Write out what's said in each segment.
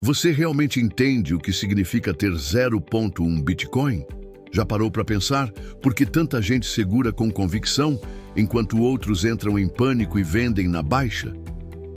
Você realmente entende o que significa ter 0,1 Bitcoin? Já parou para pensar por que tanta gente segura com convicção, enquanto outros entram em pânico e vendem na baixa?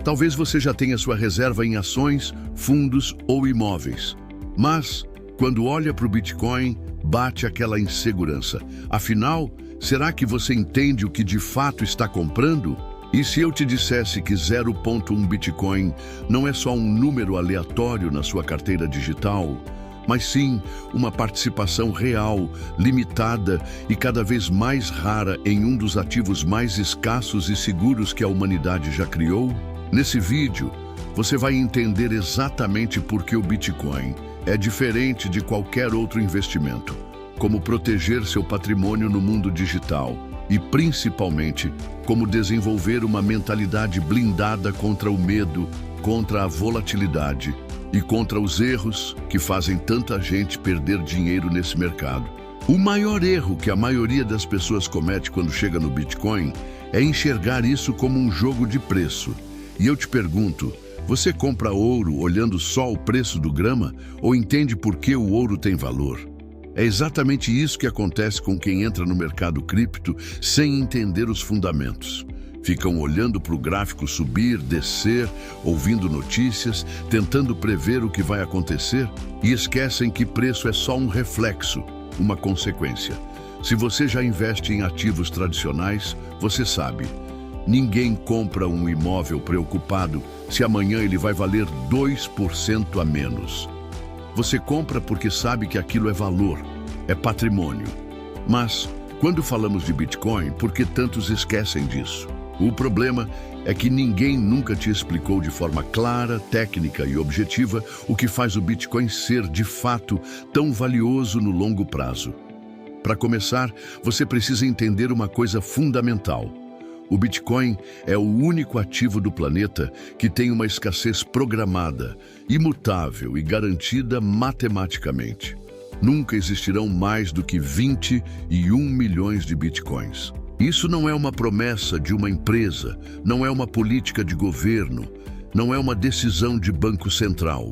Talvez você já tenha sua reserva em ações, fundos ou imóveis. Mas, quando olha para o Bitcoin, bate aquela insegurança. Afinal, será que você entende o que de fato está comprando? E se eu te dissesse que 0,1 Bitcoin não é só um número aleatório na sua carteira digital, mas sim uma participação real, limitada e cada vez mais rara em um dos ativos mais escassos e seguros que a humanidade já criou? Nesse vídeo, você vai entender exatamente por que o Bitcoin é diferente de qualquer outro investimento, como proteger seu patrimônio no mundo digital e, principalmente, como desenvolver uma mentalidade blindada contra o medo, contra a volatilidade e contra os erros que fazem tanta gente perder dinheiro nesse mercado. O maior erro que a maioria das pessoas comete quando chega no Bitcoin é enxergar isso como um jogo de preço. E eu te pergunto, você compra ouro olhando só o preço do grama ou entende por que o ouro tem valor? É exatamente isso que acontece com quem entra no mercado cripto sem entender os fundamentos. Ficam olhando para o gráfico subir, descer, ouvindo notícias, tentando prever o que vai acontecer e esquecem que preço é só um reflexo, uma consequência. Se você já investe em ativos tradicionais, você sabe, ninguém compra um imóvel preocupado se amanhã ele vai valer 2% a menos. Você compra porque sabe que aquilo é valor, é patrimônio. Mas, quando falamos de Bitcoin, por que tantos esquecem disso? O problema é que ninguém nunca te explicou de forma clara, técnica e objetiva o que faz o Bitcoin ser, de fato, tão valioso no longo prazo. Para começar, você precisa entender uma coisa fundamental. O Bitcoin é o único ativo do planeta que tem uma escassez programada, imutável e garantida matematicamente. Nunca existirão mais do que 21 milhões de Bitcoins. Isso não é uma promessa de uma empresa, não é uma política de governo, não é uma decisão de banco central.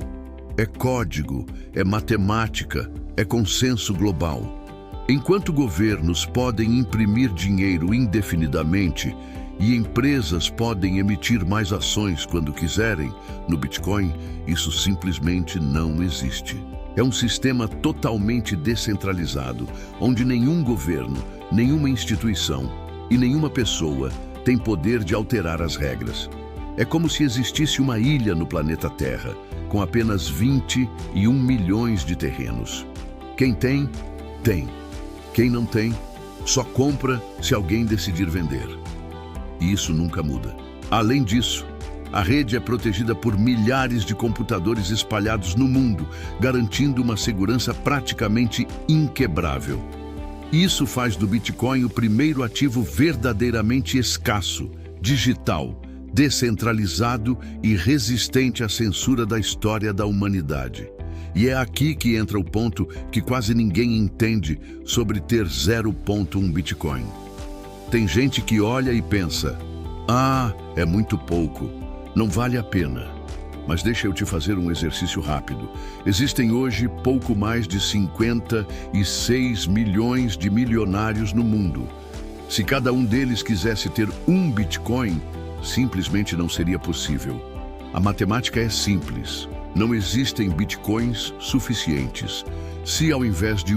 É código, é matemática, é consenso global. Enquanto governos podem imprimir dinheiro indefinidamente e empresas podem emitir mais ações quando quiserem, no Bitcoin, isso simplesmente não existe. É um sistema totalmente descentralizado, onde nenhum governo, nenhuma instituição e nenhuma pessoa tem poder de alterar as regras. É como se existisse uma ilha no planeta Terra, com apenas 21 milhões de terrenos. Quem tem, tem. Quem não tem, só compra se alguém decidir vender. E isso nunca muda. Além disso, a rede é protegida por milhares de computadores espalhados no mundo, garantindo uma segurança praticamente inquebrável. Isso faz do Bitcoin o primeiro ativo verdadeiramente escasso, digital, descentralizado e resistente à censura da história da humanidade. E é aqui que entra o ponto que quase ninguém entende sobre ter 0,1 Bitcoin. Tem gente que olha e pensa, é muito pouco, não vale a pena. Mas deixa eu te fazer um exercício rápido. Existem hoje pouco mais de 56 milhões de milionários no mundo. Se cada um deles quisesse ter um Bitcoin, simplesmente não seria possível. A matemática é simples. Não existem bitcoins suficientes. Se ao invés de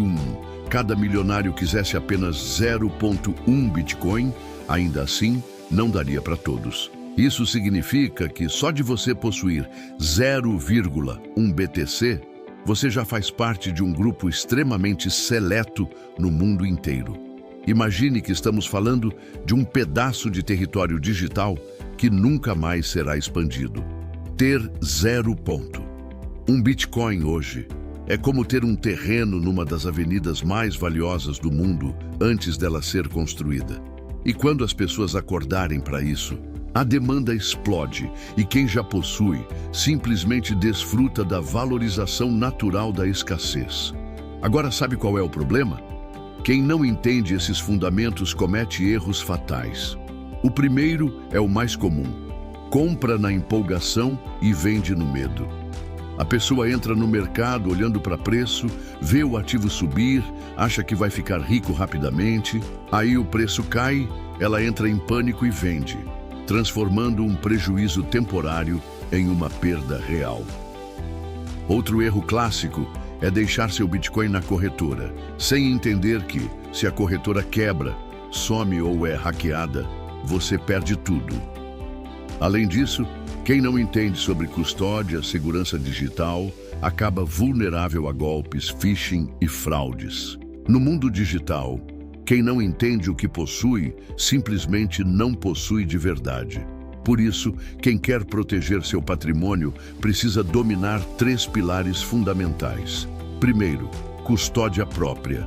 cada milionário quisesse apenas 0,1 bitcoin, ainda assim não daria para todos. Isso significa que só de você possuir 0,1 BTC, você já faz parte de um grupo extremamente seleto no mundo inteiro. Imagine que estamos falando de um pedaço de território digital que nunca mais será expandido. Ter 0,1 Bitcoin hoje é como ter um terreno numa das avenidas mais valiosas do mundo antes dela ser construída. E quando as pessoas acordarem para isso, a demanda explode e quem já possui simplesmente desfruta da valorização natural da escassez. Agora, sabe qual é o problema? Quem não entende esses fundamentos comete erros fatais. O primeiro é o mais comum. Compra na empolgação e vende no medo. A pessoa entra no mercado olhando para preço, vê o ativo subir, acha que vai ficar rico rapidamente, aí o preço cai, ela entra em pânico e vende, transformando um prejuízo temporário em uma perda real. Outro erro clássico é deixar seu Bitcoin na corretora, sem entender que, se a corretora quebra, some ou é hackeada, você perde tudo. Além disso, quem não entende sobre custódia, segurança digital, acaba vulnerável a golpes, phishing e fraudes. No mundo digital, quem não entende o que possui, simplesmente não possui de verdade. Por isso, quem quer proteger seu patrimônio precisa dominar 3 pilares fundamentais. Primeiro, custódia própria.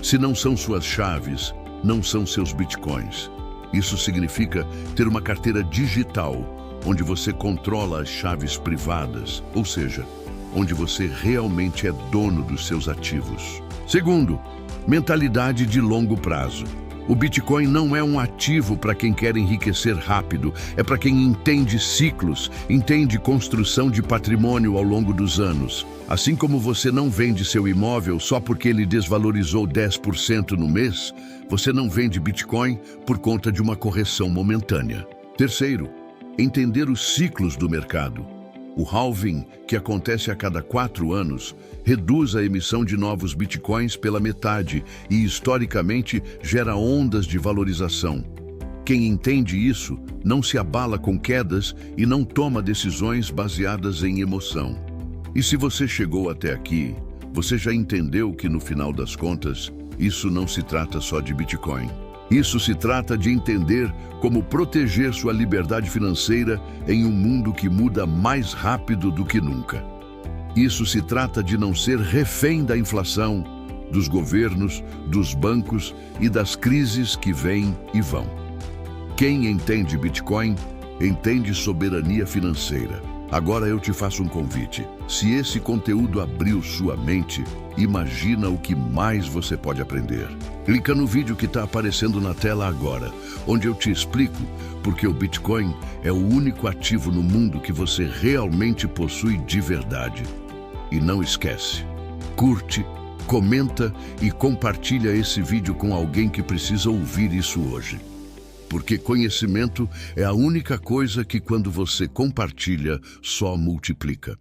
Se não são suas chaves, não são seus bitcoins. Isso significa ter uma carteira digital, onde você controla as chaves privadas, ou seja, onde você realmente é dono dos seus ativos. Segundo, mentalidade de longo prazo. O Bitcoin não é um ativo para quem quer enriquecer rápido, é para quem entende ciclos, entende construção de patrimônio ao longo dos anos. Assim como você não vende seu imóvel só porque ele desvalorizou 10% no mês, você não vende Bitcoin por conta de uma correção momentânea. Terceiro, entender os ciclos do mercado. O halving, que acontece a cada 4 anos, reduz a emissão de novos bitcoins pela metade e, historicamente, gera ondas de valorização. Quem entende isso não se abala com quedas e não toma decisões baseadas em emoção. E se você chegou até aqui, você já entendeu que, no final das contas, isso não se trata só de Bitcoin. Isso se trata de entender como proteger sua liberdade financeira em um mundo que muda mais rápido do que nunca. Isso se trata de não ser refém da inflação, dos governos, dos bancos e das crises que vêm e vão. Quem entende Bitcoin, entende soberania financeira. Agora eu te faço um convite. Se esse conteúdo abriu sua mente, imagina o que mais você pode aprender. Clica no vídeo que está aparecendo na tela agora, onde eu te explico porque o Bitcoin é o único ativo no mundo que você realmente possui de verdade. E não esquece, curte, comenta e compartilha esse vídeo com alguém que precisa ouvir isso hoje. Porque conhecimento é a única coisa que, quando você compartilha, só multiplica.